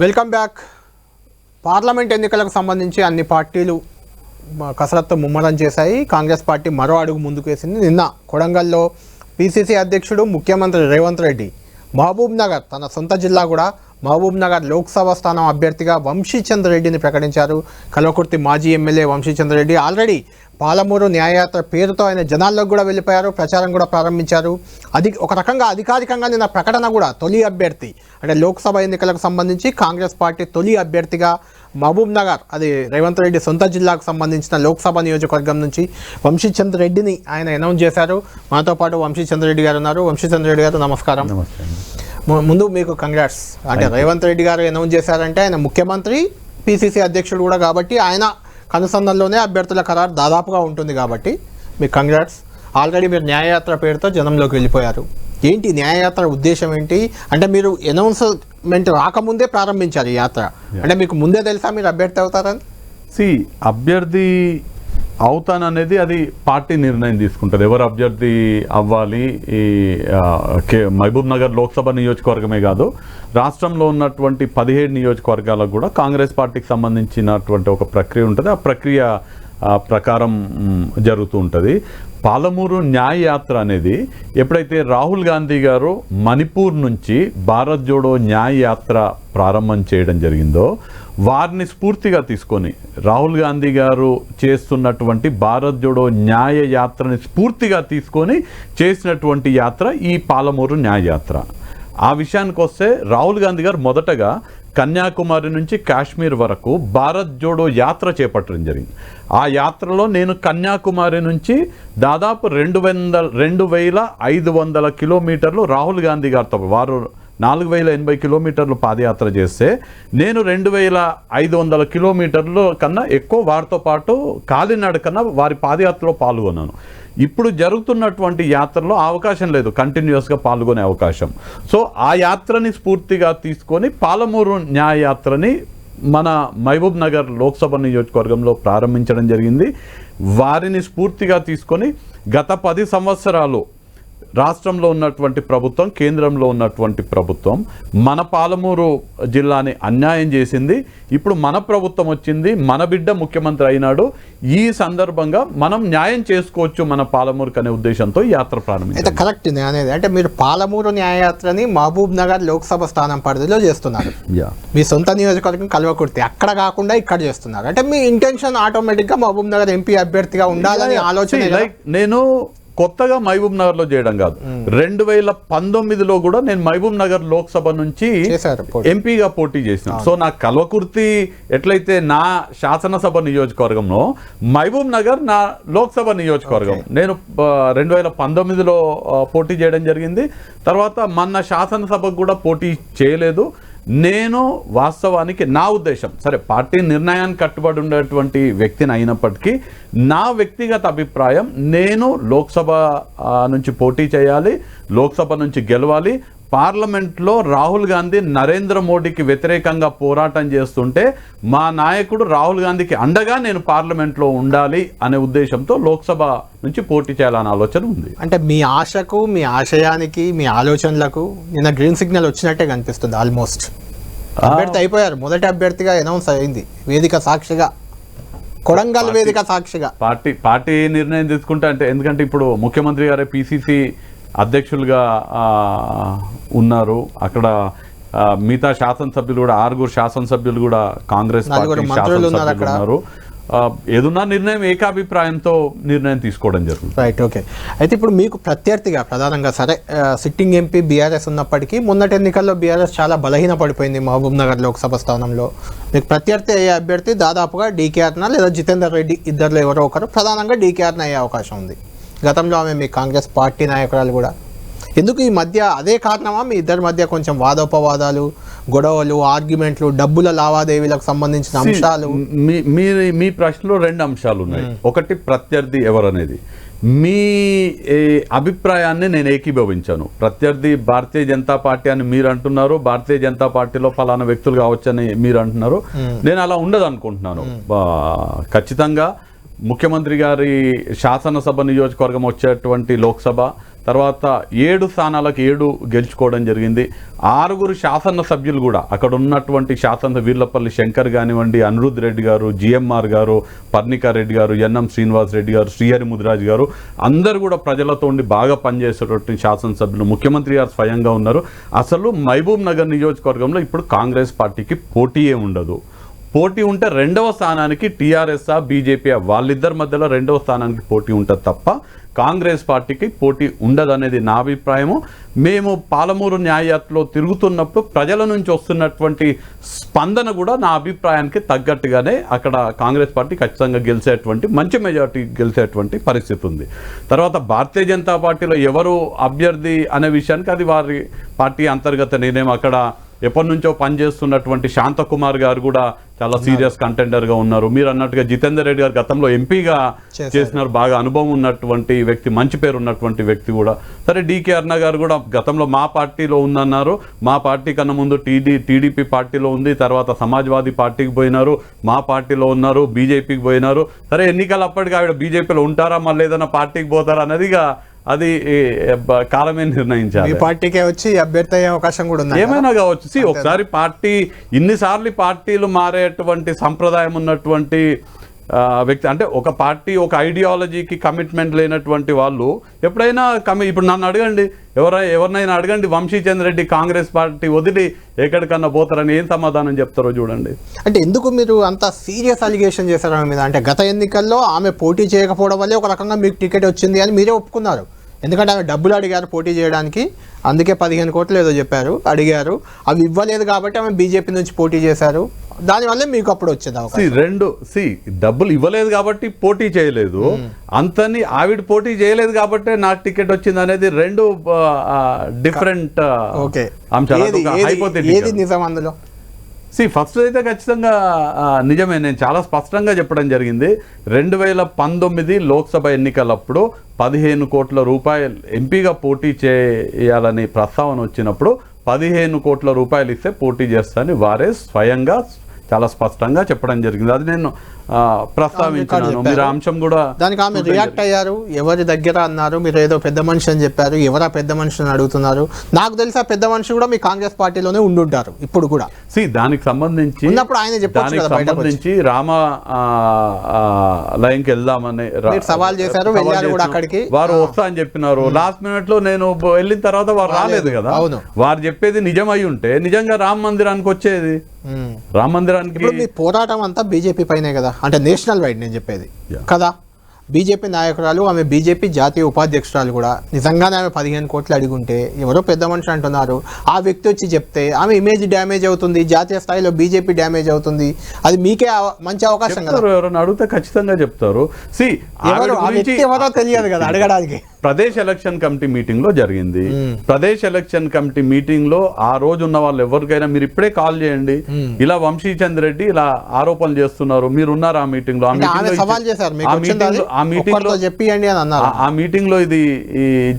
Welcome back. Parliament ఎన్నికలకు సంబంధించి అన్ని పార్టీలు కసరత్తు ముమ్మరం చేశాయి. కాంగ్రెస్ పార్టీ మరో అడుగు ముందుకు వేసింది. నిన్న కొడంగల్లో పిసిసి అధ్యక్షుడు ముఖ్యమంత్రి రేవంత్ రెడ్డి మహబూబ్ నగర్, తన సొంత జిల్లా కూడా మహబూబ్ నగర్ లోక్సభ స్థానం అభ్యర్థిగా వంశీచంద్ర రెడ్డిని ప్రకటించారు. కల్వకుర్తి మాజీ ఎమ్మెల్యే వంశీచంద్ర రెడ్డి ఆల్రెడీ పాలమూరు న్యాయయాత్ర పేరుతో ఆయన జనాల్లోకి కూడా వెళ్ళిపోయారు, ప్రచారం కూడా ప్రారంభించారు. అది ఒక రకంగా అధికారికంగా నిన్న ప్రకటన కూడా తొలి అభ్యర్థి అంటే లోక్సభ ఎన్నికలకు సంబంధించి కాంగ్రెస్ పార్టీ తొలి అభ్యర్థిగా మహబూబ్ నగర్, అది రేవంత్ రెడ్డి సొంత జిల్లాకు సంబంధించిన లోక్సభ నియోజకవర్గం నుంచి వంశీచంద్ర రెడ్డిని ఆయన అనౌన్స్ చేశారు. మనతో పాటు వంశీచంద్ర రెడ్డి గారు ఉన్నారు. వంశీచంద్ర రెడ్డి గారు నమస్కారం. ముందు మీకు కంగ్రాట్స్. అంటే రేవంత్ రెడ్డి గారు అనౌన్స్ చేశారంటే ఆయన ముఖ్యమంత్రి, పిసిసి అధ్యక్షుడు కూడా కాబట్టి ఆయన కనుసంధానంలోనే అభ్యర్థుల ఖరారు దాదాపుగా ఉంటుంది కాబట్టి మీకు కంగ్రాట్స్. ఆల్రెడీ మీరు న్యాయయాత్ర పేరుతో జనంలోకి వెళ్ళిపోయారు. ఏంటి న్యాయయాత్ర ఉద్దేశం ఏంటి? అంటే మీరు అనౌన్స్మెంట్ రాకముందే ప్రారంభించారు ఈ యాత్ర, అంటే మీకు ముందే తెలుసా మీరు అభ్యర్థి అవుతారని? అభ్యర్థి అవుతాననేది అది పార్టీ నిర్ణయం తీసుకుంటుంది, ఎవరు అభ్యర్థి అవ్వాలి. ఈ మహబూబ్ నగర్ లోక్సభ నియోజకవర్గమే కాదు, రాష్ట్రంలో ఉన్నటువంటి 17 నియోజకవర్గాలకు కూడా కాంగ్రెస్ పార్టీకి సంబంధించినటువంటి ఒక ప్రక్రియ ఉంటుంది. ఆ ప్రక్రియ ప్రకారం జరుగుతూ ఉంటుంది. పాలమూరు న్యాయ యాత్ర అనేది ఎప్పుడైతే రాహుల్ గాంధీ గారు మణిపూర్ నుంచి భారత్ జోడో న్యాయ యాత్ర ప్రారంభం చేయడం జరిగిందో, వారిని స్ఫూర్తిగా తీసుకొని రాహుల్ గాంధీ గారు చేస్తున్నటువంటి భారత్ జోడో న్యాయ యాత్రని స్ఫూర్తిగా తీసుకొని చేసినటువంటి యాత్ర ఈ పాలమూరు న్యాయ యాత్ర. ఆ విషయానికి వస్తే రాహుల్ గాంధీ గారు మొదటగా కన్యాకుమారి నుంచి కాశ్మీర్ వరకు భారత్ జోడో యాత్ర చేపట్టడం జరిగింది. ఆ యాత్రలో నేను కన్యాకుమారి నుంచి దాదాపు 2,500 కిలోమీటర్లు రాహుల్ గాంధీ గారితో, వారు 4,080 కిలోమీటర్లు పాదయాత్ర చేస్తే నేను 2,500 కిలోమీటర్లు కన్నా ఎక్కువ వారితో పాటు కాలినడకన్నా వారి పాదయాత్రలో పాల్గొన్నాను. ఇప్పుడు జరుగుతున్నటువంటి యాత్రలో అవకాశం లేదు కంటిన్యూస్గా పాల్గొనే అవకాశం. సో ఆ యాత్రని స్ఫూర్తిగా తీసుకొని పాలమూరు న్యాయ యాత్రని మన మహబూబ్ నగర్ లోక్సభ నియోజకవర్గంలో ప్రారంభించడం జరిగింది. వారిని స్ఫూర్తిగా తీసుకొని గత 10 సంవత్సరాలు రాష్ట్రంలో ఉన్నటువంటి ప్రభుత్వం, కేంద్రంలో ఉన్నటువంటి ప్రభుత్వం మన పాలమూరు జిల్లాని అన్యాయం చేసింది. ఇప్పుడు మన ప్రభుత్వం వచ్చింది, మన బిడ్డ ముఖ్యమంత్రి అయినాడు. ఈ సందర్భంగా మనం న్యాయం చేసుకోవచ్చు మన పాలమూరుకు అనే ఉద్దేశంతో యాత్ర ప్రారంభించారు. కరెక్ట్ అనేది అంటే మీరు పాలమూరు న్యాయయాత్రని మహబూబ్ నగర్ లోక్సభ స్థానం పరిధిలో చేస్తున్నారు. మీ సొంత నియోజకవర్గం కల్వకుర్తి, అక్కడ కాకుండా ఇక్కడ చేస్తున్నారు. అంటే మీ ఇంటెన్షన్ ఆటోమేటిక్గా మహబూబ్ నగర్ ఎంపీ అభ్యర్థిగా ఉండాలని ఆలోచన. నేను కొత్తగా మహబూబ్ నగర్ లో చేయడం కాదు, 2019లో కూడా నేను మహబూబ్ నగర్ లోక్సభ నుంచి ఎంపీగా పోటీ చేసిన. సో నా కల్వకుర్తి ఎట్లయితే నా శాసనసభ నియోజకవర్గంలో, మహబూబ్ నగర్ నా లోక్సభ నియోజకవర్గం. నేను 2019లో పోటీ చేయడం జరిగింది. తర్వాత మొన్న శాసనసభకు కూడా పోటీ చేయలేదు. నేను వాస్తవానికి నా ఉద్దేశం, సరే పార్టీ నిర్ణయానికి కట్టుబడి ఉండేటువంటి వ్యక్తిని అయినప్పటికీ నా వ్యక్తిగత అభిప్రాయం, నేను లోక్సభ నుంచి పోటీ చేయాలి, లోక్సభ నుంచి గెలవాలి. పార్లమెంట్లో రాహుల్ గాంధీ నరేంద్ర మోడీకి వ్యతిరేకంగా పోరాటం చేస్తుంటే మా నాయకుడు రాహుల్ గాంధీకి అండగా నేను పార్లమెంట్లో ఉండాలి అనే ఉద్దేశంతో లోక్సభ నుంచి పోటీ చేయాలనే ఆలోచన ఉంది. అంటే మీ ఆశకు, మీ ఆశయానికి, మీ ఆలోచనలకు నిన్న గ్రీన్ సిగ్నల్ వచ్చినట్టే కనిపిస్తుంది. ఆల్మోస్ట్ అభ్యర్థి అయిపోయారు, మొదటి అభ్యర్థిగా అనౌన్స్ అయింది వేదిక సాక్షిగా, కొడంగల్ వేదిక సాక్షిగా. పార్టీ నిర్ణయం తీసుకుంటే అంటే, ఎందుకంటే ఇప్పుడు ముఖ్యమంత్రి గారే పిసిసి అధ్యక్షులుగా ఉన్నారు. అక్కడ మిగతా శాసనసభ్యులు కూడా 6 శాసనసభ్యులు కూడా కాంగ్రెస్ పార్టీ శాసనసభ్యులు ఉన్నారు. ఏదన్నా నిర్ణయం ఏకాభిప్రాయంతో నిర్ణయం తీసుకోవడం జరుగుతుంది. Right, okay. అయితే ఇప్పుడు మీకు ప్రత్యర్థిగా ప్రధానంగా, సరే సిట్టింగ్ ఎంపీ బీఆర్ఎస్ ఉన్నప్పటికీ మొన్నటి ఎన్నికల్లో బీఆర్ఎస్ చాలా బలహీన పడిపోయింది మహబూబ్ నగర్ లోక్సభ స్థానంలో. మీకు ప్రత్యర్థి అయ్యే అభ్యర్థి దాదాపుగా డీకేఆర్నా లేదా జితేందర్ రెడ్డి, ఇద్దరిలో ఎవరో ఒకరు, ప్రధానంగా డీకేఆర్న అయ్యే అవకాశం ఉంది. గతంలో ఆమె మీ కాంగ్రెస్ పార్టీ నాయకురాలు కూడా. ఎందుకు ఈ మధ్య అదే కారణమా మీ ఇద్దరి మధ్య కొంచెం వాదోపవాదాలు, గొడవలు, ఆర్గ్యుమెంట్లు, డబ్బుల లావాదేవీలకు సంబంధించిన అంశాలు? మీ ప్రశ్నలో 2 అంశాలు ఉన్నాయి. ఒకటి ప్రత్యర్థి ఎవరనేది. మీ అభిప్రాయాన్ని నేను ఏకీభవించాను. ప్రత్యర్థి భారతీయ జనతా పార్టీ అని మీరు అంటున్నారు, భారతీయ జనతా పార్టీలో ఫలానా వ్యక్తులు కావచ్చని మీరు అంటున్నారు. నేను అలా ఉండదు అనుకుంటున్నాను. ఖచ్చితంగా ముఖ్యమంత్రి గారి శాసనసభ నియోజకవర్గం వచ్చేటువంటి లోక్సభ, తర్వాత 7 స్థానాలకు 7 గెలుచుకోవడం జరిగింది. 6 శాసనసభ్యులు కూడా అక్కడ ఉన్నటువంటి శాసన వీర్లపల్లి శంకర్ కానివ్వండి, అనిరుద్ రెడ్డి గారు, జిఎంఆర్ గారు, పర్ణికా రెడ్డి గారు, ఎన్ఎం శ్రీనివాస్ రెడ్డి గారు, శ్రీహరి ముదిరాజ్ గారు అందరూ కూడా ప్రజలతో ఉండి బాగా పనిచేసేటువంటి శాసనసభ్యులు. ముఖ్యమంత్రి గారు స్వయంగా ఉన్నారు. అసలు మహబూబ్ నగర్ నియోజకవర్గంలో ఇప్పుడు కాంగ్రెస్ పార్టీకి పోటీయే ఉండదు. పోటీ ఉంటే 2వ స్థానానికి టీఆర్ఎస్ బీజేపీ వాళ్ళిద్దరి మధ్యలో 2వ స్థానానికి పోటీ ఉంటుంది తప్ప కాంగ్రెస్ పార్టీకి పోటీ ఉండదనేది నా అభిప్రాయము. మేము పాలమూరు న్యాయయాత్రలో తిరుగుతున్నప్పుడు ప్రజల నుంచి వస్తున్నటువంటి స్పందన కూడా నా అభిప్రాయానికి తగ్గట్టుగానే అక్కడ కాంగ్రెస్ పార్టీ ఖచ్చితంగా గెలిచేటువంటి మంచి మెజారిటీ గెలిచేటువంటి పరిస్థితి ఉంది. తర్వాత భారతీయ జనతా పార్టీలో ఎవరు అభ్యర్థి అనే విషయానికి అది వారి పార్టీ అంతర్గత నిర్ణయం. అక్కడ ఎప్పటి నుంచో పనిచేస్తున్నటువంటి శాంతకుమార్ గారు కూడా చాలా సీరియస్ కంటెండర్గా ఉన్నారు. మీరు అన్నట్టుగా జితేందర్ రెడ్డి గారు గతంలో ఎంపీగా చేసినారు, బాగా అనుభవం ఉన్నటువంటి వ్యక్తి, మంచి పేరు ఉన్నటువంటి వ్యక్తి కూడా. సరే, డీకే అరుణ గారు కూడా గతంలో మా పార్టీలో ఉందన్నారు. మా పార్టీ కన్నా ముందు టీడీపీ పార్టీలో ఉంది, తర్వాత సమాజ్వాదీ పార్టీకి పోయినారు, మా పార్టీలో ఉన్నారు, బీజేపీకి పోయినారు. సరే, ఎన్నికలు అప్పటికి ఆవిడ బీజేపీలో ఉంటారా మళ్ళీ ఏదైనా పార్టీకి పోతారా అనేది అది కాలమే నిర్ణయించాలి. పార్టీకే వచ్చి అభ్యర్థి అయ్యే అవకాశం కూడా ఉంది, ఏమైనా కావచ్చు. ఒకసారి పార్టీ ఇన్నిసార్లు పార్టీలు మారేటువంటి సంప్రదాయం ఉన్నటువంటి వ్యక్తి అంటే ఒక పార్టీ ఒక ఐడియాలజీకి కమిట్మెంట్ లేనటువంటి వాళ్ళు ఎప్పుడైనా ఇప్పుడు నన్ను అడగండి, ఎవరినైనా అడగండి, వంశీచంద్ర రెడ్డి కాంగ్రెస్ పార్టీ వదిలి ఎక్కడికన్నా పోతారని ఏం సమాధానం చెప్తారో చూడండి. అంటే ఎందుకు మీరు అంత సీరియస్ అలిగేషన్ చేశారు ఆమె మీద? అంటే గత ఎన్నికల్లో ఆమె పోటీ చేయకపోవడం వల్లే ఒక రకంగా మీకు టికెట్ వచ్చింది అని మీరే ఒప్పుకున్నారు. ఎందుకంటే ఆమె డబ్బులు అడిగారు పోటీ చేయడానికి, అందుకే 15 కోట్లు ఏదో చెప్పారు, అడిగారు, అవి ఇవ్వలేదు కాబట్టి ఆమె బీజేపీ నుంచి పోటీ చేశారు. దానివల్లే మీకు అప్పుడు వచ్చింది డబ్బులు ఇవ్వలేదు కాబట్టి పోటీ చేయలేదు, అంతని ఆవిడ పోటీ చేయలేదు కాబట్టి నాకు టికెట్ వచ్చింది అనేది 2 డిఫరెంట్ ఏది నిజం అందులో? ఫస్ట్ అయితే ఖచ్చితంగా నిజమే. నేను చాలా స్పష్టంగా చెప్పడం జరిగింది. 2019 లోక్సభ ఎన్నికలప్పుడు 15 కోట్ల రూపాయలు ఎంపీగా పోటీ చేయాలని ప్రస్తావన వచ్చినప్పుడు 15 కోట్ల రూపాయలు ఇస్తే పోటీ చేస్తానని వారే స్వయంగా చాలా స్పష్టంగా చెప్పడం జరిగింది. అది నేను ప్రస్తావించాను. మీరు అంశం కూడా దానికి ఆమె రియాక్ట్ అయ్యారు. ఎవరి దగ్గర అన్నారు, మీరు ఏదో పెద్ద మనిషి అని చెప్పారు. ఎవరా పెద్ద మనిషిని అడుగుతున్నారు? నాకు తెలిసి ఆ పెద్ద మనిషి కూడా మీ కాంగ్రెస్ పార్టీలోనే ఉండుంటారు ఇప్పుడు కూడా. దానికి సంబంధించి రామ లైన్కి వెళ్దామని సవాల్ చేశారు, వెళ్ళారు కూడా అక్కడికి. వారు వస్తా అని చెప్పినారు. లాస్ట్ మినిట్ లో నేను వెళ్ళిన తర్వాత వారు రాలేదు కదా. వారు చెప్పేది నిజమై ఉంటే నిజంగా రామ మందిరానికి వచ్చేది. రామ మందిరానికి మీ పోరాటం అంతా బీజేపీ పైనే కదా, అంటే నేషనల్ వైడ్ నేను చెప్పేది కదా. బీజేపీ నాయకురాలు, ఆమె బీజేపీ జాతీయ ఉపాధ్యక్షురాలు కూడా నిజంగానే ఆమె 15 కోట్లు అడిగుంటే ఎవరో పెద్ద మనిషి అంటున్నారు, ఆ వ్యక్తి వచ్చి చెప్తే ఆమె ఇమేజ్ డ్యామేజ్ అవుతుంది, జాతీయ స్థాయిలో బీజేపీ డ్యామేజ్ అవుతుంది. అది మీకే మంచి అవకాశం కదా. ఎవరైనా అడిగితే ఖచ్చితంగా చెప్తారు. ఎవరో తెలియదు కదా అడగడానికి. ప్రదేశ్ ఎలక్షన్ కమిటీ మీటింగ్ లో జరిగింది. ప్రదేశ్ ఎలక్షన్ కమిటీ మీటింగ్ లో ఆ రోజు ఉన్న వాళ్ళు ఎవరికైనా మీరు ఇప్పుడే కాల్ చేయండి, ఇలా వంశీచంద్ర రెడ్డి ఇలా ఆరోపణలు చేస్తున్నారు, మీరు ఉన్నారు ఆ మీటింగ్ లో. ఆ మీటింగ్ లో ఇది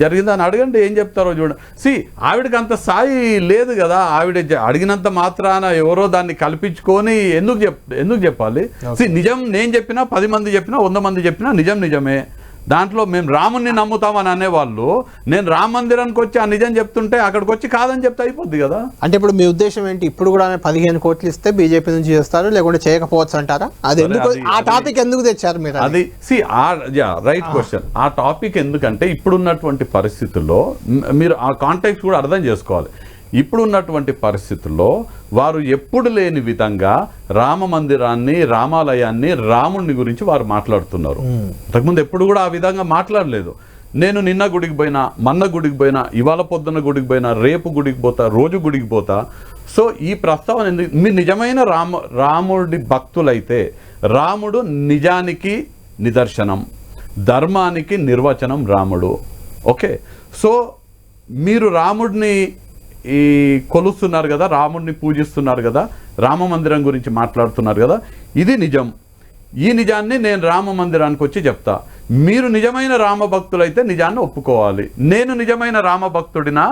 జరిగింది అని అడగండి, ఏం చెప్తారో చూడండి. ఆవిడకి అంత స్థాయి లేదు కదా. ఆవిడ అడిగినంత మాత్రాన ఎవరో దాన్ని కల్పించుకొని ఎందుకు చెప్పాలి? నిజం నేను చెప్పినా 10 మంది చెప్పినా 100 మంది చెప్పినా నిజమే. దాంట్లో మేము రాముని నమ్ముతామని అనేవాళ్ళు నేను రామ మందిరానికి వచ్చి ఆ నిజం చెప్తుంటే అక్కడికి వచ్చి కాదని చెప్తే అయిపోద్ది కదా. అంటే ఇప్పుడు మీ ఉద్దేశం ఏంటి? ఇప్పుడు కూడా 15 కోట్లు ఇస్తే బీజేపీ నుంచి చేస్తారు, లేకుంటే చేయకపోవచ్చు అంటారా? అది ఎందుకు, ఆ టాపిక్ ఎందుకు తెచ్చారు మీరు? అది రైట్ క్వశ్చన్. ఆ టాపిక్ ఎందుకంటే ఇప్పుడున్నటువంటి పరిస్థితుల్లో మీరు ఆ కాంటాక్ట్ కూడా అర్థం చేసుకోవాలి. ఇప్పుడున్నటువంటి పరిస్థితుల్లో వారు ఎప్పుడు లేని విధంగా రామ మందిరాన్ని, రామాలయాన్ని, రాముడిని గురించి వారు మాట్లాడుతున్నారు. అంతకుముందు ఎప్పుడు కూడా ఆ విధంగా మాట్లాడలేదు. నేను నిన్న గుడికి పోయినా, మొన్న గుడికి పోయినా, ఇవాళ పొద్దున్న గుడికి పోయినా, రేపు గుడికి పోతా, రోజు గుడికి పోతా. సో ఈ ప్రస్తావన ఎందుకు? మీరు నిజమైన రాముడి భక్తులైతే రాముడు నిజానికి నిదర్శనం, ధర్మానికి నిర్వచనం రాముడు. ఓకే, సో మీరు రాముడిని కొలుస్తున్నారు కదా, రాముడిని పూజిస్తున్నారు కదా, రామ మందిరం గురించి మాట్లాడుతున్నారు కదా, ఇది నిజం. ఈ నిజాన్ని నేను రామ మందిరానికి వచ్చి చెప్తా. మీరు నిజమైన రామ భక్తులైతే నిజాన్ని ఒప్పుకోవాలి. నేను నిజమైన రామ భక్తుడినా?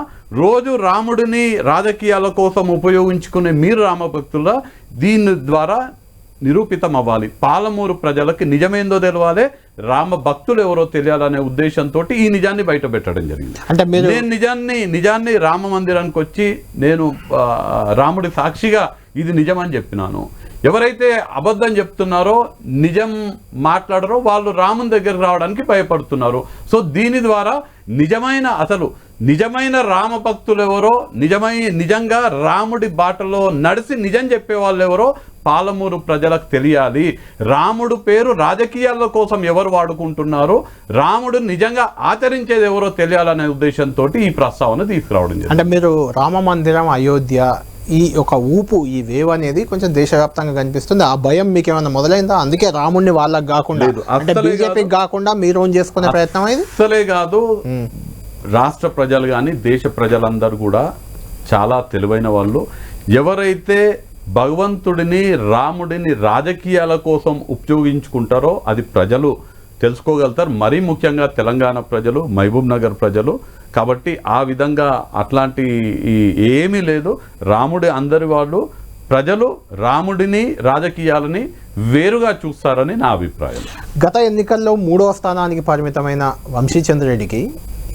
రోజు రాముడిని రాజకీయాల కోసం ఉపయోగించుకునే మీరు రామ భక్తుల దీని ద్వారా నిరూపితం అవ్వాలి. పాలమూరు ప్రజలకి నిజమేందో తెలవాలి, రామ భక్తులు ఎవరో తెలియాలనే ఉద్దేశంతో ఈ నిజాన్ని బయట పెట్టడం జరిగింది. అంటే నేను నిజాన్ని రామ మందిరానికి వచ్చి నేను రాముడి సాక్షిగా ఇది నిజమని చెప్పినాను. ఎవరైతే అబద్ధం చెప్తున్నారో నిజం మాట్లాడరో వాళ్ళు రాముని దగ్గరికి రావడానికి భయపడుతున్నారు. సో దీని ద్వారా నిజమైన రామ భక్తులు ఎవరో, నిజంగా రాముడి బాటలో నడిచి నిజం చెప్పే వాళ్ళు ఎవరో పాలమూరు ప్రజలకు తెలియాలి. రాముడు పేరు రాజకీయాల కోసం ఎవరు వాడుకుంటున్నారో, రాముడు నిజంగా ఆచరించేది ఎవరో తెలియాలనే ఉద్దేశంతో ఈ ప్రస్తావన తీసుకురావడం జరిగింది. అంటే మీరు రామ మందిరం, అయోధ్య, ఈ ఒక ఊపు, ఈ వేవ్ అనేది కొంచెం దేశవ్యాప్తంగా కనిపిస్తుంది. ఆ భయం మీకు ఏమైనా మొదలైందా? అందుకే రాముడిని వాళ్ళకి కాకుండా, అంటే బీజేపీకి కాకుండా మీరు ఓన్ చేసుకునే ప్రయత్నం ఇది అసలే కాదు. రాష్ట్ర ప్రజలు కానీ దేశ ప్రజలందరూ కూడా చాలా తెలివైన వాళ్ళు. ఎవరైతే భగవంతుడిని, రాముడిని రాజకీయాల కోసం ఉపయోగించుకుంటారో అది ప్రజలు తెలుసుకోగలుగుతారు. మరీ ముఖ్యంగా తెలంగాణ ప్రజలు, మహబూబ్ నగర్ ప్రజలు. కాబట్టి ఆ విధంగా అట్లాంటి ఏమీ లేదు. రాముడి అందరి వాళ్ళు, ప్రజలు రాముడిని రాజకీయాలని వేరుగా చూస్తారని నా అభిప్రాయం. గత ఎన్నికల్లో 3వ స్థానానికి పరిమితమైన వంశీచంద్రెడ్డికి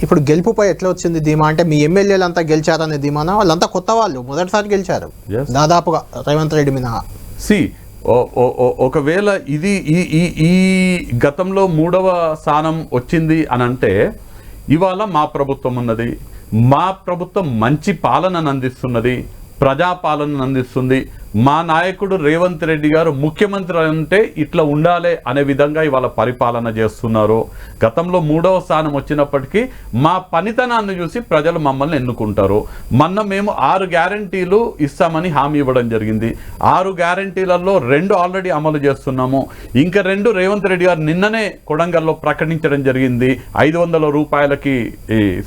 ఇప్పుడు గెలుపుపై ఎట్లా వచ్చింది ధీమా? అంటే మీ ఎమ్మెల్యేలు అంతా గెలిచారనే ధీమానా? వాళ్ళంతా కొత్త వాళ్ళు, మొదటిసారి గెలిచారు దాదాపుగా రేవంత్ రెడ్డి మినహా. ఒకవేళ ఇది ఈ గతంలో 3వ స్థానం వచ్చింది అని అంటే, ఇవాళ మా ప్రభుత్వం ఉన్నది, మా ప్రభుత్వం మంచి పాలనను అందిస్తున్నది, ప్రజాపాలనను అందిస్తుంది. మా నాయకుడు రేవంత్ రెడ్డి గారు ముఖ్యమంత్రి అంటే ఇట్లా ఉండాలి అనే విధంగా ఇవాళ పరిపాలన చేస్తున్నారు. గతంలో 3వ స్థానం వచ్చినప్పటికీ మా పనితనాన్ని చూసి ప్రజలు మమ్మల్ని ఎన్నుకుంటారు. మేము 6 గ్యారంటీలు ఇస్తామని హామీ ఇవ్వడం జరిగింది. 6 గ్యారంటీలలో 2 ఆల్రెడీ అమలు చేస్తున్నాము. ఇంకా 2 రేవంత్ రెడ్డి గారు నిన్ననే కొడంగల్లో ప్రకటించడం జరిగింది. 500 రూపాయలకి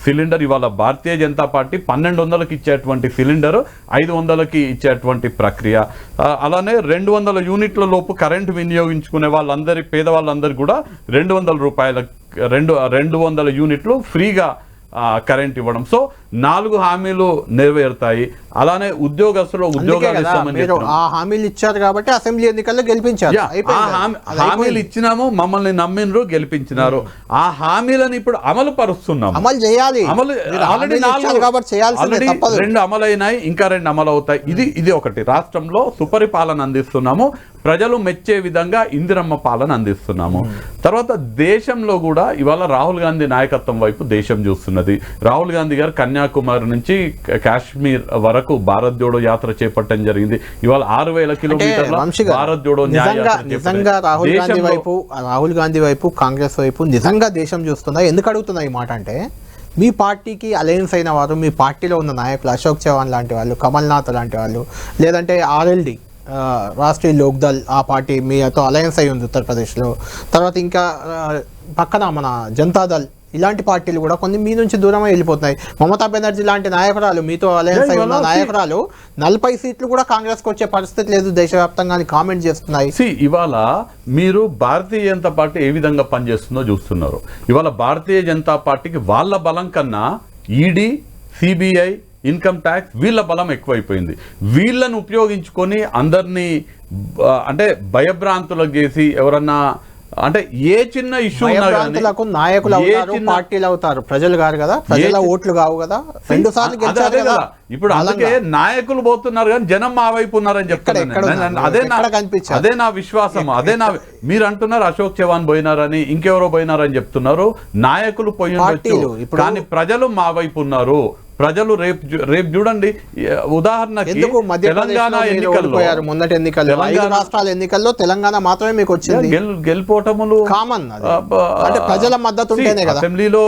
సిలిండర్. ఇవాళ భారతీయ జనతా పార్టీ 1200కి ఇచ్చేటువంటి సిలిండర్ 500కి ఇచ్చేటువంటి ప్రక్రియ. అలానే 200 యూనిట్ల లోపు కరెంటు వినియోగించుకునే వాళ్ళందరి, పేదవాళ్ళందరూ కూడా 200 రూపాయల 200 యూనిట్లు ఫ్రీగా కరెంట్ ఇవ్వడం. సో 4 హామీలు నెరవేరుతాయి. అలానే ఉద్యోగస్తులు ఉద్యోగాలు ఇస్తామని హామీలు ఇచ్చారు కాబట్టి అసెంబ్లీ ఎన్నికల్లో గెలిపించారు. హామీలు ఇచ్చినాము, మమ్మల్ని నమ్మినరు, గెలిపించినారు. ఆ హామీలను ఇప్పుడు అమలు పరుస్తున్నాం. అమలు చేయాలి. ఆల్రెడీ 2 అమలైనాయి, ఇంకా 2 అమలు అవుతాయి. ఇది ఒకటి. రాష్ట్రంలో సుపరిపాలన అందిస్తున్నాము, ప్రజలు మెచ్చే విధంగా ఇందిరమ్మ పాలన అందిస్తున్నాము. తర్వాత దేశంలో కూడా ఇవాళ రాహుల్ గాంధీ నాయకత్వం వైపు దేశం చూస్తున్నది. రాహుల్ గాంధీ గారు కన్యాకుమారి నుంచి కాశ్మీర్ వరకు భారత్ జోడో యాత్ర చేపట్టడం జరిగింది. ఇవాళ 6000 కిలోమీటర్ల భారత్ జోడో నిజంగా రాహుల్ గాంధీ వైపు కాంగ్రెస్ వైపు నిజంగా దేశం చూస్తుందా? ఎందుకు అడుగుతున్నా ఈ మాట అంటే, మీ పార్టీకి అలయన్స్ అయిన వారు, మీ పార్టీలో ఉన్న నాయకులు అశోక్ చవాన్ లాంటి వాళ్ళు, కమల్నాథ్ లాంటి వాళ్ళు, లేదంటే ఆర్ఎల్డి రాష్ట్రీయ లోక్దల్, ఆ పార్టీ మీతో అలయన్స్ అయి ఉంది ఉత్తరప్రదేశ్లో. తర్వాత ఇంకా పక్కన మన జనతాదళ్, ఇలాంటి పార్టీలు కూడా కొన్ని మీ నుంచి దూరమై వెళ్ళిపోతున్నాయి. మమతా బెనర్జీ లాంటి నాయకురాలు, మీతో అలయన్స్ అయి ఉన్న నాయకురాలు 40 సీట్లు కూడా కాంగ్రెస్కి వచ్చే పరిస్థితి లేదు దేశవ్యాప్తంగా అని కామెంట్ చేస్తున్నాయి. ఇవాళ మీరు భారతీయ జనతా పార్టీ ఏ విధంగా పనిచేస్తుందో చూస్తున్నారు. ఇవాళ భారతీయ జనతా పార్టీకి వాళ్ళ బలం కన్నా ఈడీ, సిబిఐ, ఇన్కమ్ ట్యాక్స్ వీళ్ళ బలం ఎక్కువైపోయింది. వీళ్ళను ఉపయోగించుకొని అందరినీ అంటే భయభ్రాంతులకు చేసి, ఎవరన్నా అంటే ఏ చిన్న ఇష్యూ నాయకులు అవుతారు, పార్టీలు అవుతారు, ప్రజలు కాదు కదా, ప్రజల ఓట్లు కావు కదా. 2 సార్లు గెలిచారు కదా. ఇప్పుడు అందుకే నాయకులు పోతున్నారు కానీ జనం మా వైపు ఉన్నారని చెప్తారు. అదే నా విశ్వాసం. మీరు అంటున్నారు అశోక్ చవాన్ పోయినారని, ఇంకెవరో పోయినారని చెప్తున్నారు. నాయకులు పోయి కానీ ప్రజలు మా వైపు ఉన్నారు. ప్రజలు రేపు చూడండి, ఉదాహరణకి తెలంగాణ ఎన్నికల్లో, మొన్నటి ఎన్నికల్లో, 5 రాష్ట్రాల ఎన్నికల్లో తెలంగాణ మాత్రమే మీకు వచ్చింది. గెలిపోవటములు కామన్, అంటే ప్రజల మద్దతు ఉంటేనే కదా. అసెంబ్లీలో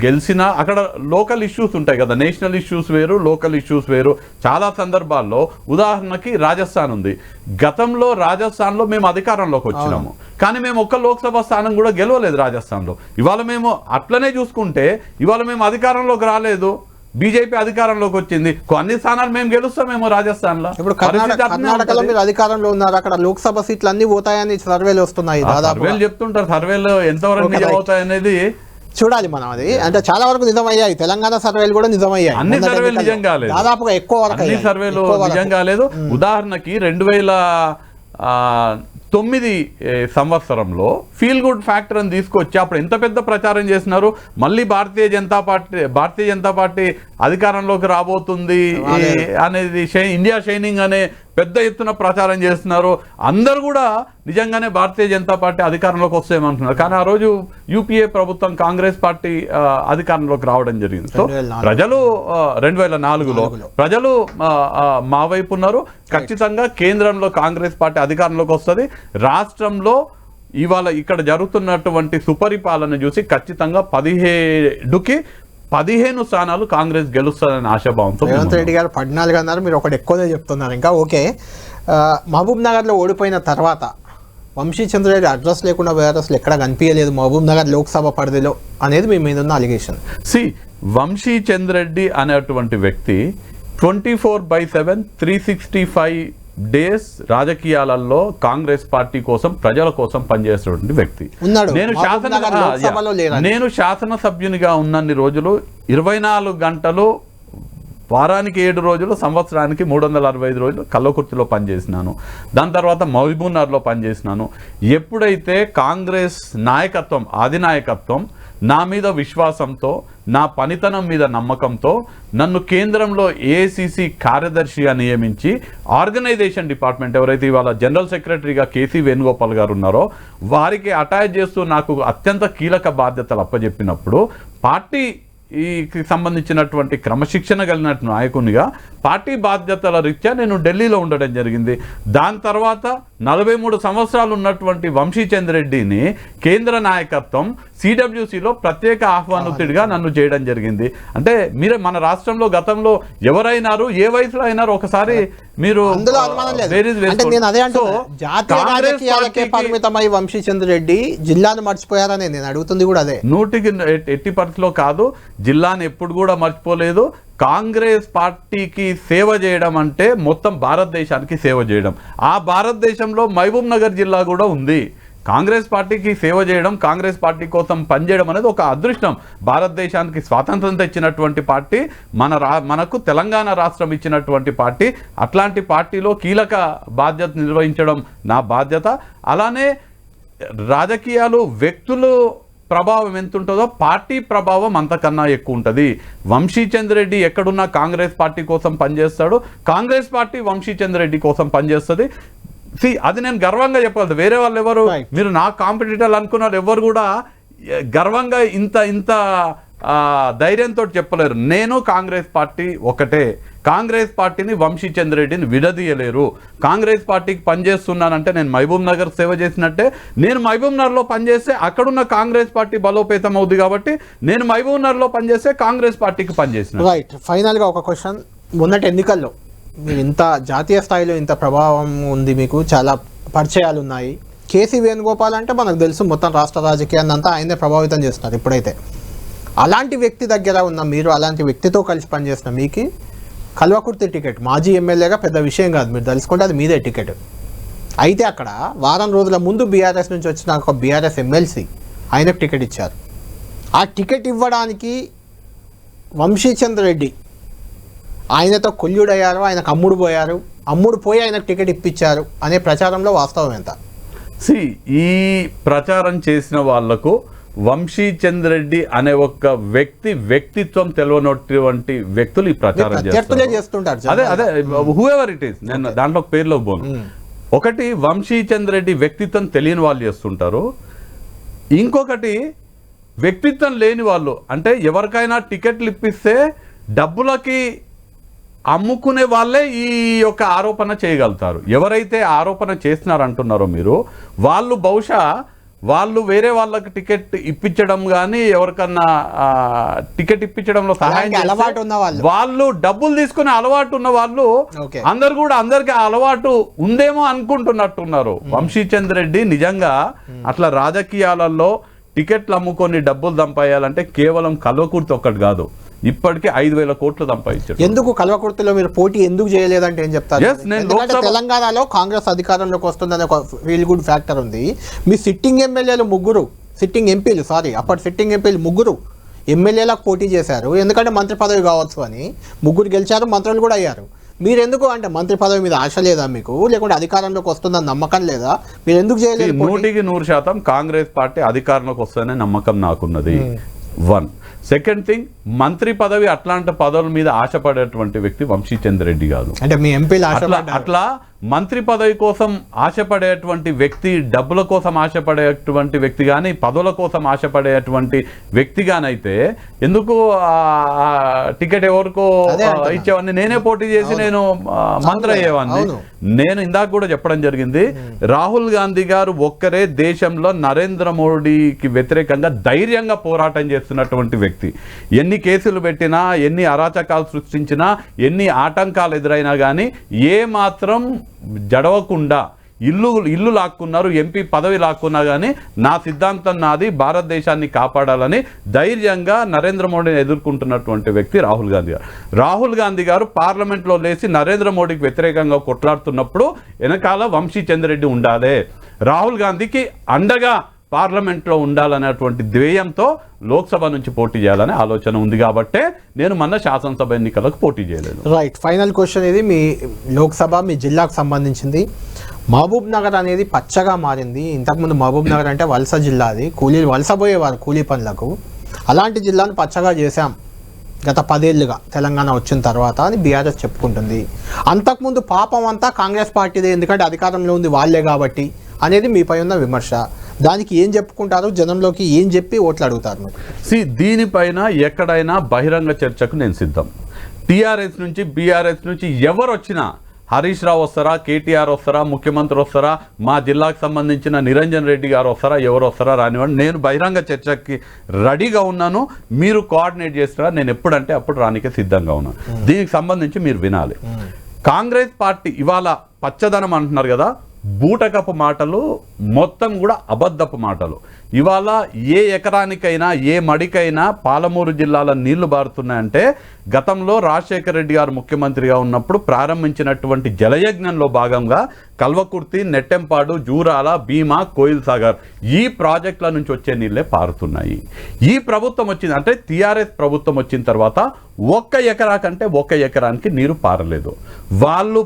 గెలిచినా అక్కడ లోకల్ ఇష్యూస్ ఉంటాయి కదా, నేషనల్ ఇష్యూస్ వేరు, లోకల్ ఇష్యూస్ వేరు. చాలా సందర్భాల్లో ఉదాహరణకి రాజస్థాన్ ఉంది. గతంలో రాజస్థాన్ లో మేము అధికారంలోకి వచ్చినాము, కానీ మేము ఒక్క లోక్సభ స్థానం కూడా గెలవలేదు రాజస్థాన్ లో. ఇవాళ మేము అట్లనే చూసుకుంటే ఇవాళ మేము అధికారంలోకి రాలేదు, బీజేపీ అధికారంలోకి వచ్చింది. కొన్ని స్థానాలు మేము గెలుస్తామేమో రాజస్థాన్ లో. ఇప్పుడు కర్ణాటకలో మీరు అధికారంలో ఉన్నారు, అక్కడ లోక్సభ సీట్లు అన్ని పోతాయని సర్వేలు వస్తున్నాయి. సర్వేలు చెప్తుంటారు, సర్వేలు ఎంతవరకు నిజం అవుతాయనేది చూడాలి మనం. అది అంటే చాలా వరకు నిజమయ్యాయి. తెలంగాణ సర్వేలు కూడా నిజమయ్యాయి. అన్ని సర్వేలు నిజం కాలేదు, దాదాపుగా ఎక్కువ వరకు అన్ని సర్వేలు నిజం కాలేదు. ఉదాహరణకి 9 సంవత్సరంలో ఫీల్ గుడ్ ఫ్యాక్టర్ అని తీసుకొచ్చి అప్పుడు ఎంత పెద్ద ప్రచారం చేస్తున్నారు. మళ్ళీ భారతీయ జనతా పార్టీ అధికారంలోకి రాబోతుంది అనేది ఇండియా షైనింగ్ అనే పెద్ద ఎత్తున ప్రచారం చేస్తున్నారు. అందరూ కూడా నిజంగానే భారతీయ జనతా పార్టీ అధికారంలోకి వస్తేమంటున్నారు. కానీ ఆ రోజు యూపీఏ ప్రభుత్వం కాంగ్రెస్ పార్టీ అధికారంలోకి రావడం జరిగింది. సో ప్రజలు 2004లో ప్రజలు మా వైపు ఉన్నారు. ఖచ్చితంగా కేంద్రంలో కాంగ్రెస్ పార్టీ అధికారంలోకి వస్తుంది. రాష్ట్రంలో ఇవాళ ఇక్కడ జరుగుతున్నటువంటి సుపరిపాలన చూసి ఖచ్చితంగా 15 స్థానాలు కాంగ్రెస్ గెలుస్తుందని ఆశాభావంతో. రేవంత్ రెడ్డి గారు 14 అన్నారు, మీరు ఒకటి ఎక్కువనే చెప్తున్నారు. ఇంకా ఓకే, మహబూబ్ నగర్లో ఓడిపోయిన తర్వాత వంశీచంద్రరెడ్డి అడ్రస్ లేకుండా వేరస్లు ఎక్కడ కనిపించలేదు మహబూబ్ నగర్ లోక్సభ పరిధిలో అనేది మీ మీద ఉన్న అలిగేషన్. వంశీచంద్రరెడ్డి అనేటువంటి వ్యక్తి 24/7 365 డేస్ రాజకీయాలలో కాంగ్రెస్ పార్టీ కోసం ప్రజల కోసం పనిచేసేటువంటి వ్యక్తి. నేను శాసనసభ్యునిగా ఉన్నన్ని రోజులు 24 గంటలు, వారానికి 7 రోజులు, సంవత్సరానికి 365 రోజులు కల్వకుర్తిలో పనిచేసినాను. దాని తర్వాత మహబూబ్నగర్లో పనిచేసినాను. ఎప్పుడైతే కాంగ్రెస్ నాయకత్వం, అధినాయకత్వం నా మీద విశ్వాసంతో, నా పనితనం మీద నమ్మకంతో నన్ను కేంద్రంలో ఏఐసిసి కార్యదర్శిగా నియమించి ఆర్గనైజేషన్ డిపార్ట్మెంట్ ఎవరైతే ఇవాళ జనరల్ సెక్రటరీగా కేసీ వేణుగోపాల్ గారు ఉన్నారో వారికి అటాచ్ చేస్తూ నాకు అత్యంత కీలక బాధ్యతలు అప్పచెప్పినప్పుడు పార్టీకి సంబంధించినటువంటి క్రమశిక్షణ కలిగిన నాయకునిగా పార్టీ బాధ్యతల రీత్యా నేను ఢిల్లీలో ఉండడం జరిగింది. దాని తర్వాత 43 సంవత్సరాలు ఉన్నటువంటి వంశీచంద్రరెడ్డిని కేంద్ర నాయకత్వం సిడబ్ల్యూసిలో ప్రత్యేక ఆహ్వానితుడిగా నన్ను చేయడం జరిగింది. అంటే మీరే మన రాష్ట్రంలో గతంలో ఎవరైనారు, ఏ వయసులో అయినారు ఒకసారి మీరు పరిమితమై వంశీచంద్రరెడ్డి జిల్లాను మర్చిపోయారని నేను అడుగుతుంది కూడా అదే. 100కి ఎట్టి పరిస్థితిలో కాదు, జిల్లాను ఎప్పుడు కూడా మర్చిపోలేదు. కాంగ్రెస్ పార్టీకి సేవ చేయడం అంటే మొత్తం భారతదేశానికి సేవ చేయడం. ఆ భారతదేశంలో మహబూబ్ నగర్ జిల్లా కూడా ఉంది. కాంగ్రెస్ పార్టీకి సేవ చేయడం, కాంగ్రెస్ పార్టీ కోసం పనిచేయడం అనేది ఒక అదృష్టం. భారతదేశానికి స్వాతంత్రం తెచ్చినటువంటి పార్టీ, మనకు తెలంగాణ రాష్ట్రం ఇచ్చినటువంటి పార్టీ. అట్లాంటి పార్టీలో కీలక బాధ్యత నిర్వహించడం నా బాధ్యత. అలానే రాజకీయాలు, వ్యక్తులు ప్రభావం ఎంత ఉంటుందో పార్టీ ప్రభావం అంతకన్నా ఎక్కువ ఉంటుంది. వంశీచంద్రరెడ్డి ఎక్కడున్నా కాంగ్రెస్ పార్టీ కోసం పనిచేస్తాడు, కాంగ్రెస్ పార్టీ వంశీచంద్రరెడ్డి కోసం పనిచేస్తుంది. అది నేను గర్వంగా చెప్పగలను. వేరే వాళ్ళు ఎవరు, మీరు నా కాంపిటీటర్లు అనుకున్నారు, ఎవరు కూడా గర్వంగా ఇంత ధైర్యంతో చెప్పలేరు. నేను కాంగ్రెస్ పార్టీ ఒకటే. కాంగ్రెస్ పార్టీని వంశీచంద్రరెడ్డిని విడదీయలేరు. కాంగ్రెస్ పార్టీకి పనిచేస్తున్నానంటే నేను మహబూబ్ నగర్ సేవ చేసినట్టే. నేను మహబూబ్ నగర్లో పనిచేస్తే అక్కడున్న కాంగ్రెస్ పార్టీ బలోపేతం అవుతుంది కాబట్టి నేను మహబూబ్ నగర్లో పనిచేస్తే కాంగ్రెస్ పార్టీకి పనిచేసిన. రైట్. ఫైనల్గా ఒక క్వశ్చన్. మొన్నటి ఎన్నికల్లో మీరు ఇంత జాతీయ స్థాయిలో ఇంత ప్రభావం ఉంది, మీకు చాలా పరిచయాలు ఉన్నాయి. కేసీ వేణుగోపాల్ అంటే మనకు తెలుసు, మొత్తం రాష్ట్ర రాజకీయాన్ని అంతా ఆయనే ప్రభావితం చేస్తున్నారు. ఇప్పుడైతే అలాంటి వ్యక్తి దగ్గర ఉన్న మీరు, అలాంటి వ్యక్తితో కలిసి పనిచేసిన మీకు కల్వకుర్తి టికెట్, మాజీ ఎమ్మెల్యేగా పెద్ద విషయం కాదు, మీరు తెలుసుకుంటే అది మీదే టికెట్. అయితే అక్కడ వారం రోజుల ముందు బీఆర్ఎస్ నుంచి వచ్చిన ఒక బీఆర్ఎస్ ఎమ్మెల్సీ ఆయనకు టికెట్ ఇచ్చారు. ఆ టికెట్ ఇవ్వడానికి వంశీచంద్రరెడ్డి ఆయనతో కొల్లుడయ్యారు, ఆయనకు అమ్ముడు పోయి ఆయనకు టికెట్ ఇప్పించారు అనే ప్రచారంలో వాస్తవం ఎంత? ఈ ప్రచారం చేసిన వాళ్లకు వంశీచంద్రరెడ్డి అనే ఒక వ్యక్తిత్వం తెలియనటువంటి వ్యక్తులు ఈ ప్రచారం చేస్తుంటారు. అదే హూఎవర్ ఇట్ ఈస్, నేను దాంట్లో పేర్లో పోను. ఒకటి వంశీచంద్రరెడ్డి వ్యక్తిత్వం తెలియని వాళ్ళు చేస్తుంటారు. ఇంకొకటి వ్యక్తిత్వం లేని వాళ్ళు, అంటే ఎవరికైనా టికెట్లు ఇప్పిస్తే డబ్బులకి అమ్ముకునే వాళ్ళే ఈ యొక్క ఆరోపణ చేయగలుగుతారు. ఎవరైతే ఆరోపణ చేస్తున్నారంటున్నారో మీరు, వాళ్ళు బహుశా వాళ్ళు వేరే వాళ్ళకి టికెట్ ఇప్పించడం కానీ ఎవరికన్నా టికెట్ ఇప్పించడంలో సహాయం అలవాటు ఉన్న వాళ్ళు డబ్బులు తీసుకునే అలవాటు ఉన్న వాళ్ళు అందరికి అలవాటు ఉందేమో అనుకుంటున్నట్టున్నారు. వంశీచంద్రరెడ్డి నిజంగా అట్లా రాజకీయాలలో టికెట్లు అమ్ముకొని డబ్బులు సంపాయాలంటే కేవలం కల్వకుర్తి ఒక్కటి కాదు, ఇప్పటికే 5,000 కోట్లు సంపాదించారు. ఎందుకు కల్వకుర్తిలో మీరు పోటీ ఎందుకు చేయలేదంటే ఏం చెప్తారు? తెలంగాణలో కాంగ్రెస్ అధికారంలోకి వస్తుందనే ఒక ఫీల్ గుడ్ ఫ్యాక్టర్ ఉంది. మీ సిట్టింగ్ ఎంపీలు అప్పటి సిట్టింగ్ ఎంపీలు 3 ఎమ్మెల్యేలకు పోటీ చేశారు. ఎందుకంటే మంత్రి పదవి కావచ్చు అని 3 గెలిచారు, మంత్రులు కూడా అయ్యారు. మీరు ఎందుకు అంటే మంత్రి పదవి మీద ఆశ లేదా మీకు, లేకుంటే అధికారంలోకి వస్తుందని నమ్మకం లేదా, మీరు ఎందుకు చేయలేదు? 100% కాంగ్రెస్ పార్టీ అధికారంలోకి వస్తుందనే నమ్మకం నాకున్నది. 1. సెకండ్ థింగ్, మంత్రి పదవి అట్లాంటి పదవుల మీద ఆశపడేటువంటి వ్యక్తి వంశీచంద్ర రెడ్డి కాదు. అంటే మీ ఎంపీలు అట్లా మంత్రి పదవి కోసం ఆశపడేటువంటి వ్యక్తి, డబ్బుల కోసం ఆశపడేటువంటి వ్యక్తి కానీ, పదవుల కోసం ఆశపడేటువంటి వ్యక్తి గానైతే ఎందుకు టికెట్ ఎవరికో ఇచ్చేవాడిని, నేనే పోటీ చేసి నేను మంత్రి అయ్యేవాడిని. నేను ఇందాక కూడా చెప్పడం జరిగింది, రాహుల్ గాంధీ గారు ఒక్కరే దేశంలో నరేంద్ర మోడీకి వ్యతిరేకంగా ధైర్యంగా పోరాటం చేస్తున్నటువంటి వ్యక్తి. ఎన్ని కేసులు పెట్టినా, ఎన్ని అరాచకాలు సృష్టించినా, ఎన్ని ఆటంకాలు ఎదురైనా కానీ ఏ మాత్రం జడవకుండా ఇల్లు లాక్కున్నారు, ఎంపీ పదవి లాక్కున్నా కానీ నా సిద్ధాంతం నాది, భారతదేశాన్ని కాపాడాలని ధైర్యంగా నరేంద్ర మోడీని ఎదుర్కొంటున్నటువంటి వ్యక్తి రాహుల్ గాంధీ గారు. రాహుల్ గాంధీ గారు పార్లమెంట్లో లేచి నరేంద్ర మోడీకి వ్యతిరేకంగా కొట్లాడుతున్నప్పుడు వెనకాల వంశీచంద్ర రెడ్డి ఉండాలి, రాహుల్ గాంధీకి అండగా పార్లమెంట్లో ఉండాలనేటువంటి ధ్యేయంతో లోక్సభ నుంచి పోటీ చేయాలనే ఆలోచన ఉంది కాబట్టే నేను మొన్న శాసనసభ ఎన్నికలకు పోటీ చేయలేదు. రైట్, ఫైనల్ క్వశ్చన్ ఇది. మీ లోక్సభ మీ జిల్లాకు సంబంధించింది. మహబూబ్ నగర్ అనేది పచ్చగా మారింది. ఇంతకుముందు మహబూబ్ నగర్ అంటే వలస జిల్లా, అది కూలీలు వలసపోయేవారు కూలీ పనులకు. అలాంటి జిల్లాను పచ్చగా చేశాం గత 10 ఏళ్ళుగా తెలంగాణ వచ్చిన తర్వాత అని బీఆర్ఎస్ చెప్పుకుంటుంది. అంతకుముందు పాపం అంతా కాంగ్రెస్ పార్టీదే, ఎందుకంటే అధికారంలో ఉంది వాళ్ళే కాబట్టి అనేది మీపై ఉన్న విమర్శ. దానికి ఏం చెప్పుకుంటారు, జనంలోకి ఏం చెప్పి ఓట్లు అడుగుతారు? దీనిపైన ఎక్కడైనా బహిరంగ చర్చకు నేను సిద్ధం. టీఆర్ఎస్ నుంచి బీఆర్ఎస్ నుంచి ఎవరు వచ్చినా, హరీష్ రావు వస్తారా, కేటీఆర్ వస్తారా, ముఖ్యమంత్రి వస్తారా, మా జిల్లాకు సంబంధించిన నిరంజన్ రెడ్డి గారు వస్తారా, ఎవరు వస్తారా రానివ్వండి, నేను బహిరంగ చర్చకి రెడీగా ఉన్నాను. మీరు కోఆర్డినేట్ చేస్తారా, నేను ఎప్పుడంటే అప్పుడు రానికే సిద్ధంగా ఉన్నాను. దీనికి సంబంధించి మీరు వినాలి. కాంగ్రెస్ పార్టీ ఇవాళ పచ్చదనం అంటున్నారు కదా, బూటకపు మాటలు మొత్తం కూడా అబద్ధపు మాటలు. ఇవాళ ఏ ఎకరానికైనా ఏ మడికైనా పాలమూరు జిల్లాల నీళ్లు బారుతున్నాయంటే గతంలో రాజశేఖర రెడ్డి గారు ముఖ్యమంత్రిగా ఉన్నప్పుడు ప్రారంభించినటువంటి జలయజ్ఞంలో భాగంగా కల్వకుర్తి, నెట్టెంపాడు, జూరాల, భీమా, కోయిల్ సాగర్ ఈ ప్రాజెక్టుల నుంచి వచ్చే నీళ్ళే పారుతున్నాయి. ఈ ప్రభుత్వం వచ్చింది అంటే టీఆర్ఎస్ ప్రభుత్వం వచ్చిన తర్వాత 1 ఎకరా కంటే 1 ఎకరానికి నీరు పారలేదు. వాళ్ళు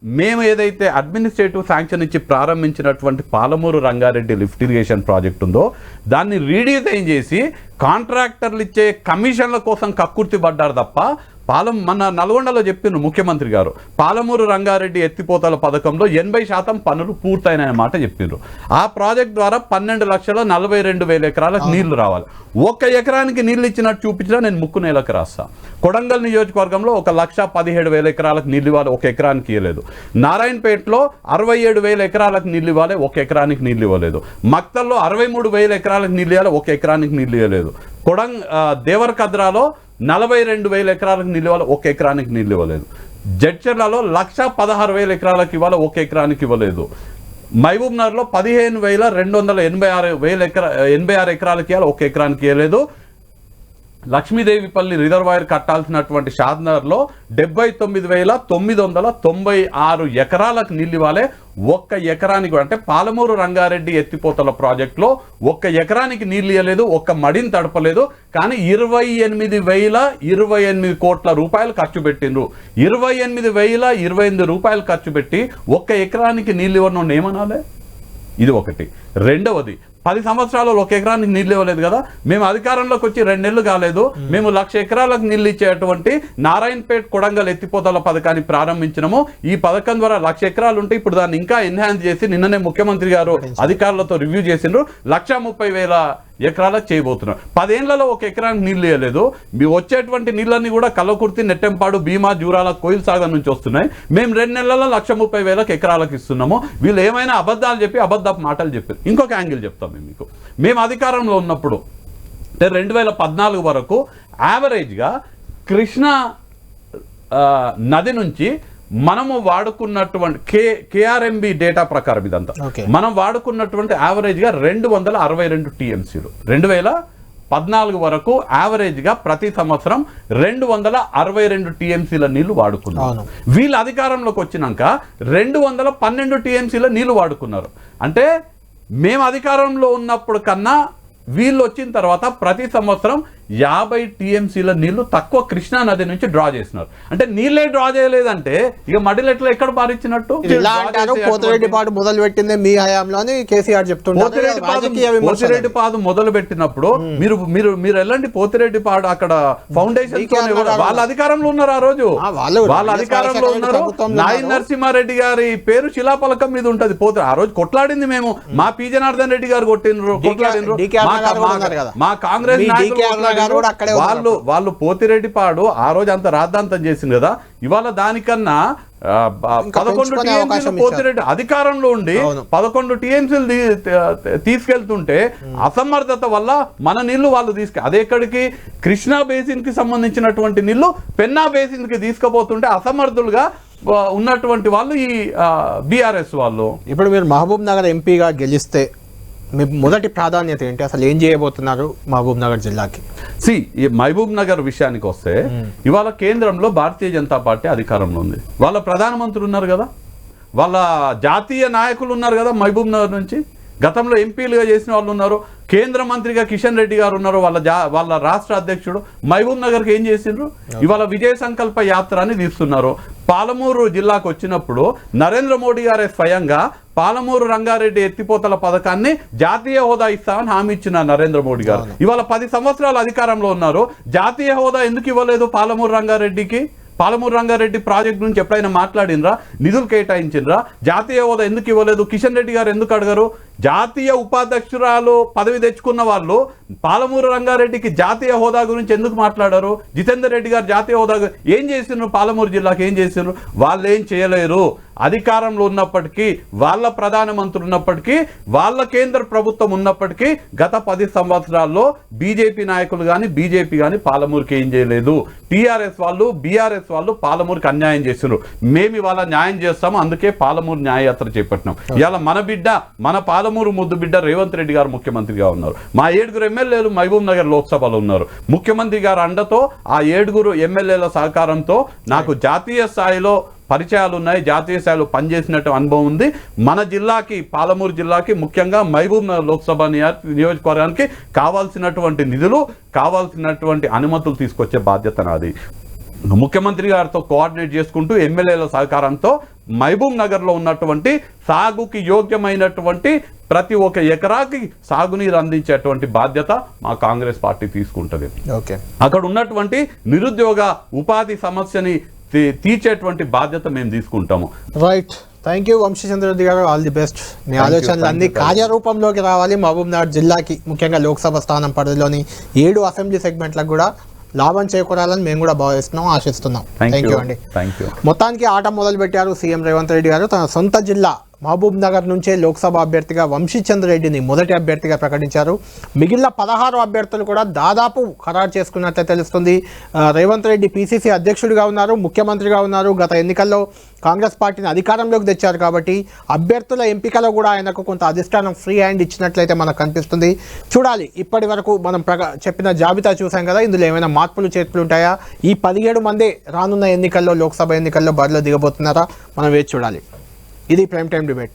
మేము ఏదైతే అడ్మినిస్ట్రేటివ్ శాంక్షన్ ఇచ్చి ప్రారంభించినటువంటి Palamuru Rangareddy lift irrigation project ఉందో దాన్ని రీడిజైన్ చేసి కాంట్రాక్టర్లు ఇచ్చే కమిషన్ల కోసం కక్కుర్తి పడ్డారు తప్ప మన నల్గొండలో చెప్పిన ముఖ్యమంత్రి గారు పాలమూరు రంగారెడ్డి ఎత్తిపోతల పథకంలో 80% పనులు పూర్తయిన మాట చెప్పారు. ఆ ప్రాజెక్ట్ ద్వారా 12,42,000 ఎకరాలకు నీళ్లు రావాలి. 1 ఎకరానికి నీళ్లు ఇచ్చినట్టు చూపించినా నేను ముక్కు నేలకు రాస్తా. కొడంగల్ నియోజకవర్గంలో 1,17,000 ఎకరాలకు నీళ్లు ఇవ్వాలి, 1 ఎకరానికి ఇవ్వలేదు. నారాయణపేటలో 67,000 ఎకరాలకు నీళ్లు ఇవ్వాలి, 1 ఎకరానికి నీళ్లు ఇవ్వలేదు. మక్తల్లో 63,000 ఎకరాలకు నీళ్లు ఇవ్వాలి, 1 ఎకరానికి నీళ్లు ఇవ్వలేదు. దేవరకద్రాలో 42,000 ఎకరాలకు నీళ్ళు ఇవ్వాలి, 1 ఎకరానికి నీళ్ళు ఇవ్వలేదు. జడ్చర్లలో 1,16,000 ఎకరాలకు ఇవ్వాలి, 1 ఎకరానికి ఇవ్వలేదు. మహబూబ్ నగర్లో 15,286 ఎకరాలకి ఇవ్వాలి, 1 ఎకరానికి ఇవ్వలేదు. లక్ష్మీదేవిపల్లి రిజర్వాయర్ కట్టాల్సినటువంటి షాద్నగర్లో 79,996 ఎకరాలకు నీళ్ళు ఇవ్వాలి, 1 ఎకరానికి. అంటే పాలమూరు రంగారెడ్డి ఎత్తిపోతల ప్రాజెక్టులో 1 ఎకరానికి నీళ్ళు ఇవ్వలేదు, 1 మడిని తడపలేదు. కానీ 28,028 కోట్ల రూపాయలు ఖర్చు పెట్టిండ్రు. 28,028 రూపాయలు ఖర్చు పెట్టి 1 ఎకరానికి నీళ్ళు ఇవ్వడం ఏమనాలి? ఇది ఒకటి. రెండవది, 10 సంవత్సరాలు 1 ఎకరానికి నీళ్ళు ఇవ్వలేదు కదా. మేము అధికారంలోకి వచ్చి 2 నెలలు కాలేదు, మేము 1,00,000 ఎకరాలకు నీళ్ళు ఇచ్చేటువంటి నారాయణపేట కొడంగల్ ఎత్తిపోతల పథకాన్ని ప్రారంభించినము. ఈ పథకం ద్వారా 1,00,000 ఎకరాలు ఉంటే ఇప్పుడు దాన్ని ఇంకా ఎన్హాన్స్ చేసి నిన్ననే ముఖ్యమంత్రి గారు అధికారులతో రివ్యూ చేసిండ్రు. 1,30,000 ఎకరాలకు చేయబోతున్నారు. 10 ఏళ్లలో 1 ఎకరానికి నీళ్ళు ఇవ్వలేదు. మీ వచ్చేటువంటి నీళ్ళన్నీ కూడా కల్లకుర్తి, నెట్టెంపాడు, భీమా, జూరాల, కోయిల్ సాగర్ నుంచి వస్తున్నాయి. మేము 2 నెలల్లో 1,30,000 ఎకరాలకు ఇస్తున్నాము. వీళ్ళు ఏమైనా అబద్ధాలు చెప్పి అబద్ధపు మాటలు చెప్పారు. ఇంకొక యాంగిల్ చెప్తాం మీకు. మేము అధికారంలో ఉన్నప్పుడు 2014 వరకు యావరేజ్గా కృష్ణా నది నుంచి మనము వాడుకున్నటువంటి కేఆర్ఎంబి డేటా ప్రకారం ఇదంతా మనం వాడుకున్నటువంటి యావరేజ్గా 262 టీఎంసీలు. 2014 వరకు యావరేజ్గా ప్రతి సంవత్సరం 262 టీఎంసీల నీళ్లు వాడుకున్నారు. వీళ్ళు అధికారంలోకి వచ్చినాక 212 టీఎంసీల నీళ్లు వాడుకున్నారు. అంటే మేము అధికారంలో ఉన్నప్పుడు కన్నా వీళ్ళు వచ్చిన తర్వాత ప్రతి సంవత్సరం 50 టీఎంసీల నీళ్లు తక్కువ కృష్ణా నది నుంచి డ్రా చేసినారు. అంటే నీళ్ళే డ్రా చేయలేదంటే ఇక మడిలెట్లో ఎక్కడ పారించినట్టు? పోతిరెడ్డిపాడు మొదలు పెట్టింది మీ హయాంలో అని కేసీఆర్ చెప్తున్నారు. పోతిరెడ్డిపాడు మొదలు పెట్టినప్పుడు మీరు మీరు మీరు వెళ్ళండి, పోతిరెడ్డిపాడు అక్కడ ఫౌండేషన్ వాళ్ళ అధికారంలో ఉన్నారు. ఆ రోజు వాళ్ళ అధికారంలో ఉన్నారు. నాయన్ నరసింహారెడ్డి గారి పేరు శిలాపలకం మీద ఉంటది. ఆ రోజు కొట్లాడింది మేము, మా పి జనార్దన్ రెడ్డి గారు కొట్లాడినరు, మా కాంగ్రెస్ వాళ్ళు పోతిరెడ్డిపాడు ఆ రోజు అంత రాద్ధాంతం చేసింది కదా. ఇవాళ దానికన్నా 11 టీఎంసీలు పోతిరెడ్డి అధికారంలో ఉండి 11 టీఎంసీలు తీసుకెళ్తుంటే అసమర్థత వల్ల మన నీళ్లు వాళ్ళు అదెక్కడికి కృష్ణా బేసిన్ కి సంబంధించినటువంటి నీళ్లు పెన్నా బేసిన్ కి తీసుకుపోతుంటే అసమర్థులుగా ఉన్నటువంటి వాళ్ళు ఈ బీఆర్ఎస్ వాళ్ళు. ఇప్పుడు మీరు మహబూబ్ నగర్ ఎంపీగా గెలిస్తే మీ మొదటి ప్రాధాన్యత ఏంటి? అసలు ఏం చేయబోతున్నారు మహబూబ్ నగర్ జిల్లాకి? ఈ మహబూబ్ నగర్ విషయానికి వస్తే ఇవాళ కేంద్రంలో భారతీయ జనతా పార్టీ అధికారంలో ఉంది. వాళ్ళ ప్రధానమంత్రి ఉన్నారు కదా, వాళ్ళ జాతీయ నాయకులు ఉన్నారు కదా మహబూబ్ నగర్ నుంచి. గతంలో ఎంపీలుగా చేసిన వాళ్ళు ఉన్నారు. కేంద్ర మంత్రిగా కిషన్ రెడ్డి గారు ఉన్నారు. వాళ్ళ రాష్ట్ర అధ్యక్షుడు మహబూబ్ నగర్కి ఏం చేసిండ్రు? ఇవాళ విజయ సంకల్ప యాత్ర అని తీస్తున్నారు. పాలమూరు జిల్లాకు వచ్చినప్పుడు నరేంద్ర మోడీ గారే స్వయంగా పాలమూరు రంగారెడ్డి ఎత్తిపోతల పథకాన్ని జాతీయ హోదా ఇస్తామని హామీ ఇచ్చిన నరేంద్ర మోడీ గారు ఇవాళ 10 సంవత్సరాలు అధికారంలో ఉన్నారు. జాతీయ హోదా ఎందుకు ఇవ్వలేదు పాలమూరు రంగారెడ్డికి? పాలమూరు రంగారెడ్డి ప్రాజెక్ట్ గురించి ఎప్పుడైనా మాట్లాడినరా? నిధులు కేటాయించినరా? జాతీయ హోదా ఎందుకు ఇవ్వలేదు? కిషన్ రెడ్డి గారు ఎందుకు అడగరు? జాతీయ ఉపాధ్యక్షురాలు పదవి తెచ్చుకున్న వాళ్ళు పాలమూరు రంగారెడ్డికి జాతీయ హోదా గురించి ఎందుకు మాట్లాడారు? జితేందర్ రెడ్డి గారు జాతీయ హోదా ఏం చేసినారు? పాలమూరు జిల్లాకి ఏం చేసినారు? వాళ్ళు ఏం చేయలేరు. అధికారంలో ఉన్నప్పటికీ, వాళ్ళ ప్రధానమంత్రి ఉన్నప్పటికీ, వాళ్ళ కేంద్ర ప్రభుత్వం ఉన్నప్పటికీ గత 10 సంవత్సరాల్లో బీజేపీ నాయకులు కానీ బీజేపీ కానీ పాలమూరుకి ఏం చేయలేదు. టీఆర్ఎస్ వాళ్ళు బీఆర్ఎస్ వాళ్ళు పాలమూరుకి అన్యాయం చేస్తున్నారు. మేము ఇవాళ న్యాయం చేస్తాము, అందుకే పాలమూరు న్యాయయాత్ర చేపట్టినాం. ఇవాళ మన బిడ్డ, మన పాలమూరు ముద్దు బిడ్డ రేవంత్ రెడ్డి గారు ముఖ్యమంత్రిగా ఉన్నారు. మా 7 ఎమ్మెల్యేలు మహబూబ్ నగర్ లోక్సభలో ఉన్నారు. ముఖ్యమంత్రి గారు అండతో ఆ 7 ఎమ్మెల్యేల సహకారంతో నాకు జాతీయ స్థాయిలో పరిచయాలు ఉన్నాయి, జాతీయ స్థాయిలో పనిచేసినట్టు అనుభవం ఉంది. మన జిల్లాకి, పాలమూరు జిల్లాకి, ముఖ్యంగా మహబూబ్ నగర్ లోక్సభ నియోజకవర్గానికి కావాల్సినటువంటి నిధులు, కావాల్సినటువంటి అనుమతులు తీసుకొచ్చే బాధ్యత నాది. ముఖ్యమంత్రి గారితో కోఆర్డినేట్ చేసుకుంటూ ఎమ్మెల్యేల సహకారంతో మహబూబ్ నగర్లో ఉన్నటువంటి సాగుకి యోగ్యమైనటువంటి ప్రతి ఒక్క ఎకరాకి సాగునీరు అందించేటువంటి బాధ్యత మా కాంగ్రెస్ పార్టీ తీసుకుంటుంది. అక్కడ ఉన్నటువంటి నిరుద్యోగ ఉపాధి సమస్యని తీర్చేటువంటి బాధ్యత మేము తీసుకుంటాము. Right, thank you Vamshichandra Reddy గారు. All the best. మీ ఆలోచనలు అన్ని కార్యరూపంలోకి రావాలి. మహబూబ్ నగర్ జిల్లాకి ముఖ్యంగా లోక్సభ స్థానం పరిధిలోని 7 అసెంబ్లీ సెగ్మెంట్లకు కూడా లాభం చేకూరాలని మేము కూడా భావిస్తున్నాం, ఆశిస్తున్నాం. థ్యాంక్ యూ అండి. మొత్తానికి ఆట మొదలు పెట్టారు సీఎం రేవంత్ రెడ్డి గారు. తన సొంత జిల్లా మహబూబ్ నగర్ నుంచే లోక్సభ అభ్యర్థిగా వంశీచంద్ర రెడ్డిని మొదటి అభ్యర్థిగా ప్రకటించారు. మిగిలిన 16 అభ్యర్థులు కూడా దాదాపు ఖరారు చేసుకున్నట్లే తెలుస్తుంది. రేవంత్ రెడ్డి పీసీసీ అధ్యక్షుడిగా ఉన్నారు, ముఖ్యమంత్రిగా ఉన్నారు. గత ఎన్నికల్లో కాంగ్రెస్ పార్టీని అధికారంలోకి తెచ్చారు కాబట్టి అభ్యర్థుల ఎంపికలో కూడా ఆయనకు కొంత అధిష్టానం ఫ్రీ హ్యాండ్ ఇచ్చినట్లయితే మనకు కనిపిస్తుంది. చూడాలి. ఇప్పటి వరకు మనం చెప్పిన జాబితా చూసాం కదా, ఇందులో ఏమైనా మార్పులు చేర్పులు ఉంటాయా? ఈ 17 మందే రానున్న ఎన్నికల్లో, లోక్సభ ఎన్నికల్లో బరిలో దిగబోతున్నారా? మనం వేచి చూడాలి. ఇది ప్రైమ్ టైం డిబేట్.